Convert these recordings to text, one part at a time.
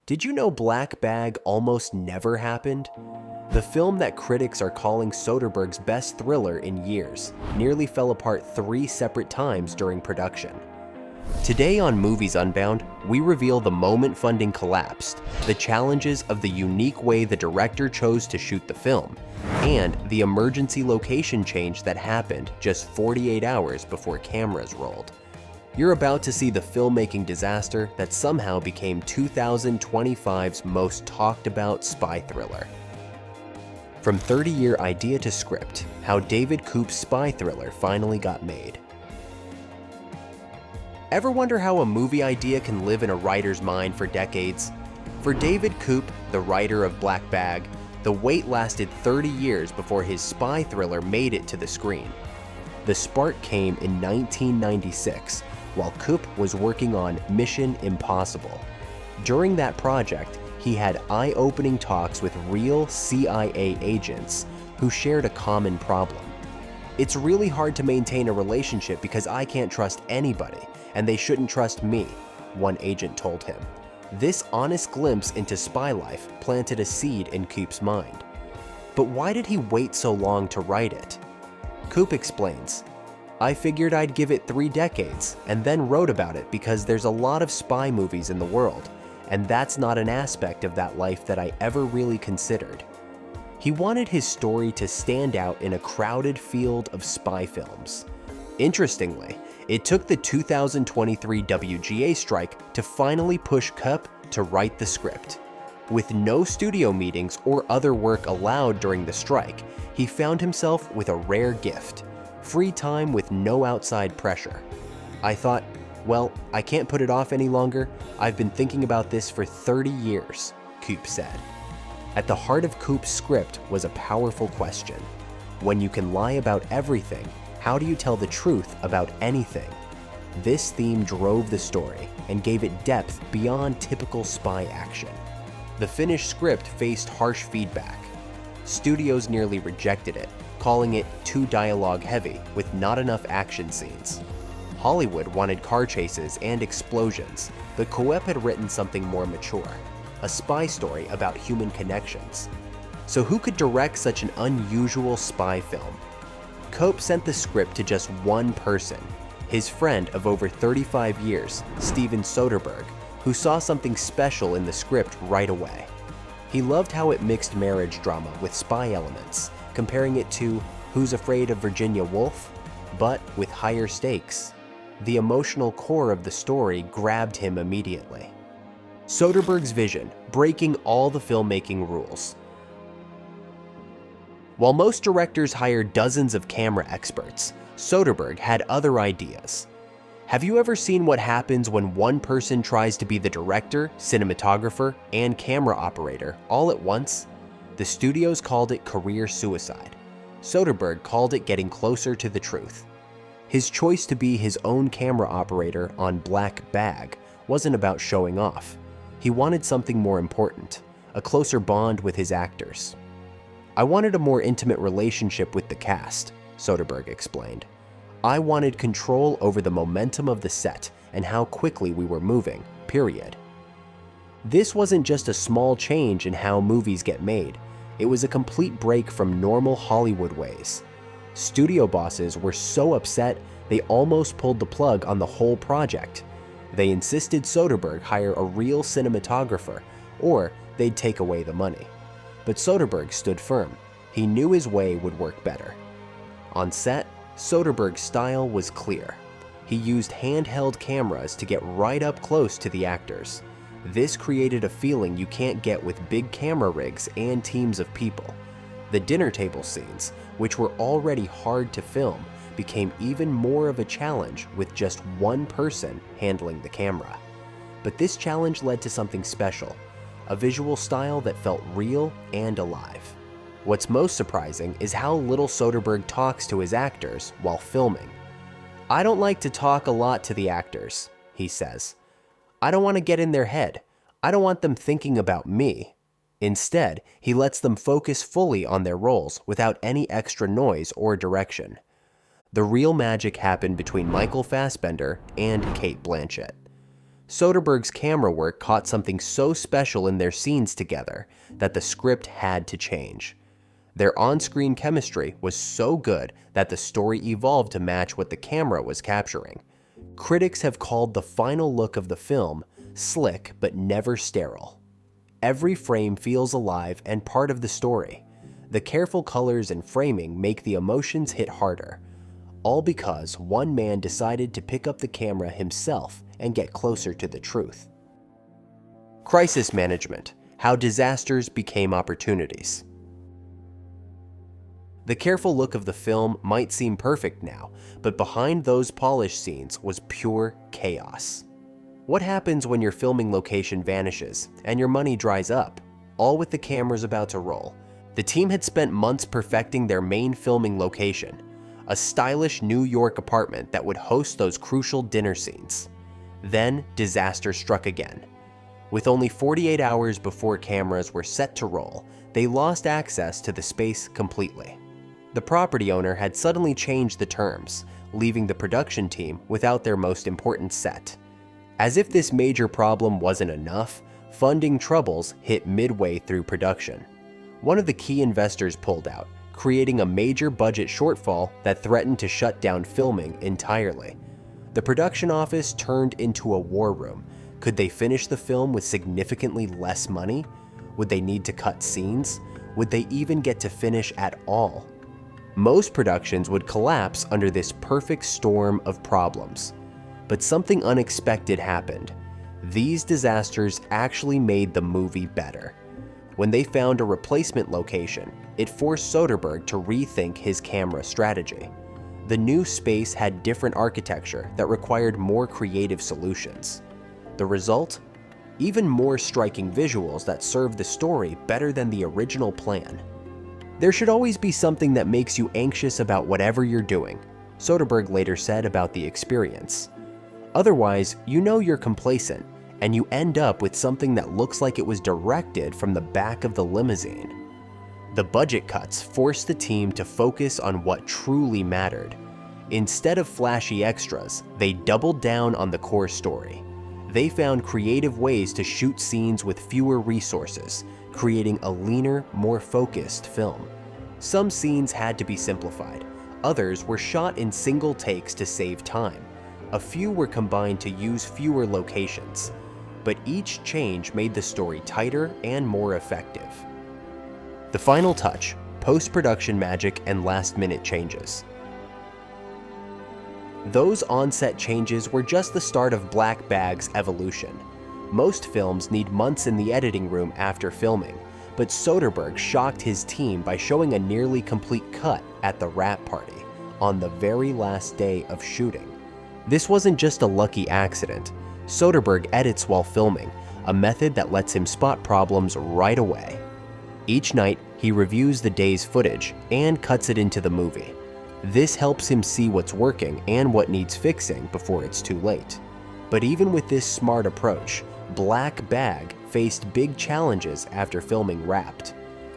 Did you know Black Bag almost never happened? The film that critics are calling Soderbergh's best thriller in years nearly fell apart 3 separate times during production. Today on Movies Unbound, we reveal the moment funding collapsed, the challenges of the unique way the director chose to shoot the film, and the emergency location change that happened just 48 hours before cameras rolled. You're about to see the filmmaking disaster that somehow became 2025's most talked about spy thriller. From 30-year idea to script, how David Koepp's spy thriller finally got made. Ever wonder how a movie idea can live in a writer's mind for decades? For David Koepp, the writer of Black Bag, the wait lasted 30 years before his spy thriller made it to the screen. The spark came in 1996, while Koepp was working on Mission Impossible. During that project, he had eye-opening talks with real CIA agents who shared a common problem. It's really hard to maintain a relationship because I can't trust anybody, and they shouldn't trust me, one agent told him. This honest glimpse into spy life planted a seed in Koepp's mind. But why did he wait so long to write it? Koepp explains, "I figured I'd give it 3 decades and then wrote about it because there's a lot of spy movies in the world, and that's not an aspect of that life that I ever really considered." He wanted his story to stand out in a crowded field of spy films. Interestingly, it took the 2023 WGA strike to finally push Koepp to write the script. With no studio meetings or other work allowed during the strike, he found himself with a rare gift: free time with no outside pressure. "I thought, well, I can't put it off any longer. I've been thinking about this for 30 years, Koepp said. At the heart of Koepp's script was a powerful question. When you can lie about everything, how do you tell the truth about anything? This theme drove the story and gave it depth beyond typical spy action. The finished script faced harsh feedback. Studios nearly rejected it, calling it too dialogue-heavy with not enough action scenes. Hollywood wanted car chases and explosions, but Koepp had written something more mature, a spy story about human connections. So who could direct such an unusual spy film? Koepp sent the script to just one person, his friend of over 35 years, Steven Soderbergh, who saw something special in the script right away. He loved how it mixed marriage drama with spy elements, comparing it to Who's Afraid of Virginia Woolf, but with higher stakes. The emotional core of the story grabbed him immediately. Soderbergh's vision, breaking all the filmmaking rules. While most directors hire dozens of camera experts, Soderbergh had other ideas. Have you ever seen what happens when one person tries to be the director, cinematographer, and camera operator all at once? The studios called it career suicide. Soderbergh called it getting closer to the truth. His choice to be his own camera operator on Black Bag wasn't about showing off. He wanted something more important, a closer bond with his actors. "I wanted a more intimate relationship with the cast," Soderbergh explained. "I wanted control over the momentum of the set and how quickly we were moving, period." This wasn't just a small change in how movies get made. It was a complete break from normal Hollywood ways. Studio bosses were so upset they almost pulled the plug on the whole project. They insisted Soderbergh hire a real cinematographer, or they'd take away the money. But Soderbergh stood firm. He knew his way would work better. On set, Soderbergh's style was clear. He used handheld cameras to get right up close to the actors. This created a feeling you can't get with big camera rigs and teams of people. The dinner table scenes, which were already hard to film, became even more of a challenge with just one person handling the camera. But this challenge led to something special, a visual style that felt real and alive. What's most surprising is how little Soderbergh talks to his actors while filming. "I don't like to talk a lot to the actors," he says. "I don't want to get in their head. I don't want them thinking about me." Instead, he lets them focus fully on their roles without any extra noise or direction. The real magic happened between Michael Fassbender and Cate Blanchett. Soderbergh's camera work caught something so special in their scenes together that the script had to change. Their on-screen chemistry was so good that the story evolved to match what the camera was capturing. Critics have called the final look of the film slick but never sterile. Every frame feels alive and part of the story. The careful colors and framing make the emotions hit harder, all because one man decided to pick up the camera himself and get closer to the truth. Crisis management: how disasters became opportunities. The careful look of the film might seem perfect now, but behind those polished scenes was pure chaos. What happens when your filming location vanishes and your money dries up, all with the cameras about to roll? The team had spent months perfecting their main filming location, a stylish New York apartment that would host those crucial dinner scenes. Then disaster struck again. With only 48 hours before cameras were set to roll, they lost access to the space completely. The property owner had suddenly changed the terms, leaving the production team without their most important set. As if this major problem wasn't enough, funding troubles hit midway through production. One of the key investors pulled out, creating a major budget shortfall that threatened to shut down filming entirely. The production office turned into a war room. Could they finish the film with significantly less money? Would they need to cut scenes? Would they even get to finish at all? Most productions would collapse under this perfect storm of problems. But something unexpected happened. These disasters actually made the movie better. When they found a replacement location, it forced Soderbergh to rethink his camera strategy. The new space had different architecture that required more creative solutions. The result? Even more striking visuals that serve the story better than the original plan. There should always be something that makes you anxious about whatever you're doing, Soderbergh later said about the experience. Otherwise, you know you're complacent, and you end up with something that looks like it was directed from the back of the limousine. The budget cuts forced the team to focus on what truly mattered. Instead of flashy extras, they doubled down on the core story. They found creative ways to shoot scenes with fewer resources, creating a leaner, more focused film. Some scenes had to be simplified. Others were shot in single takes to save time. A few were combined to use fewer locations. But each change made the story tighter and more effective. The final touch: post-production magic and last-minute changes. Those on-set changes were just the start of Black Bag's evolution. Most films need months in the editing room after filming, but Soderbergh shocked his team by showing a nearly complete cut at the wrap party on the very last day of shooting. This wasn't just a lucky accident. Soderbergh edits while filming, a method that lets him spot problems right away. Each night, he reviews the day's footage and cuts it into the movie. This helps him see what's working and what needs fixing before it's too late. But even with this smart approach, Black Bag faced big challenges after filming wrapped.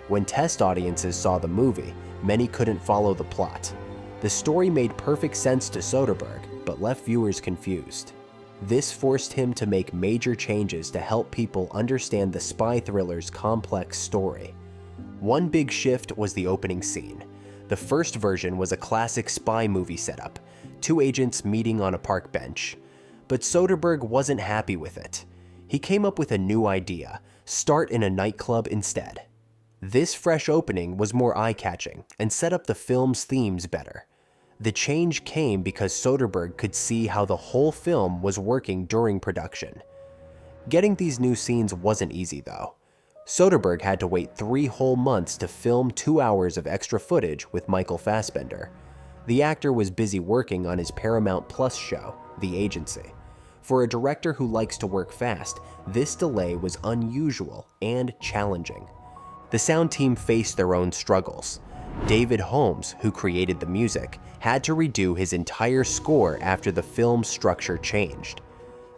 When test audiences saw the movie, many couldn't follow the plot. The story made perfect sense to Soderbergh, but left viewers confused. This forced him to make major changes to help people understand the spy thriller's complex story. One big shift was the opening scene. The first version was a classic spy movie setup, two agents meeting on a park bench. But Soderbergh wasn't happy with it. He came up with a new idea: start in a nightclub instead. This fresh opening was more eye-catching and set up the film's themes better. The change came because Soderbergh could see how the whole film was working during production. Getting these new scenes wasn't easy though. Soderbergh had to wait 3 whole months to film 2 hours of extra footage with Michael Fassbender. The actor was busy working on his Paramount Plus show, The Agency. For a director who likes to work fast, this delay was unusual and challenging. The sound team faced their own struggles. David Holmes, who created the music, had to redo his entire score after the film's structure changed.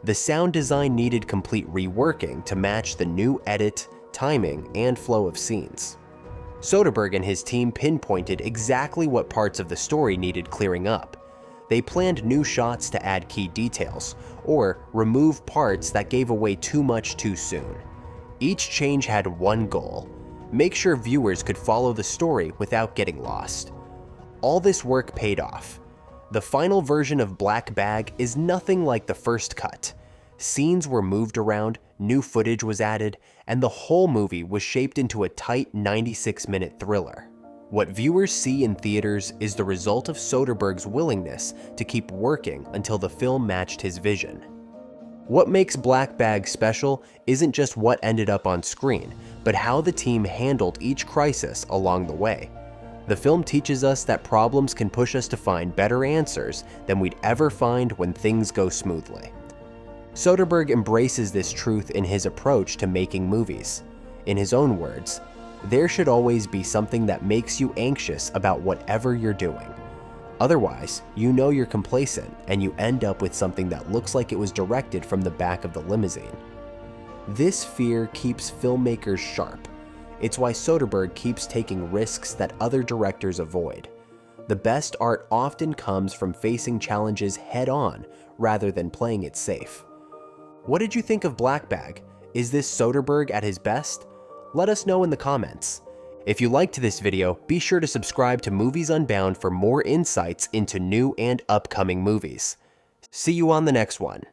The sound design needed complete reworking to match the new edit, timing, and flow of scenes. Soderbergh and his team pinpointed exactly what parts of the story needed clearing up. They planned new shots to add key details, or remove parts that gave away too much too soon. Each change had one goal: make sure viewers could follow the story without getting lost. All this work paid off. The final version of Black Bag is nothing like the first cut. Scenes were moved around, new footage was added, and the whole movie was shaped into a tight 96-minute thriller. What viewers see in theaters is the result of Soderbergh's willingness to keep working until the film matched his vision. What makes Black Bag special isn't just what ended up on screen, but how the team handled each crisis along the way. The film teaches us that problems can push us to find better answers than we'd ever find when things go smoothly. Soderbergh embraces this truth in his approach to making movies. In his own words, "There should always be something that makes you anxious about whatever you're doing. Otherwise, you know you're complacent and you end up with something that looks like it was directed from the back of the limousine." This fear keeps filmmakers sharp. It's why Soderbergh keeps taking risks that other directors avoid. The best art often comes from facing challenges head-on rather than playing it safe. What did you think of Black Bag? Is this Soderbergh at his best? Let us know in the comments. If you liked this video, be sure to subscribe to Movies Unbound for more insights into new and upcoming movies. See you on the next one.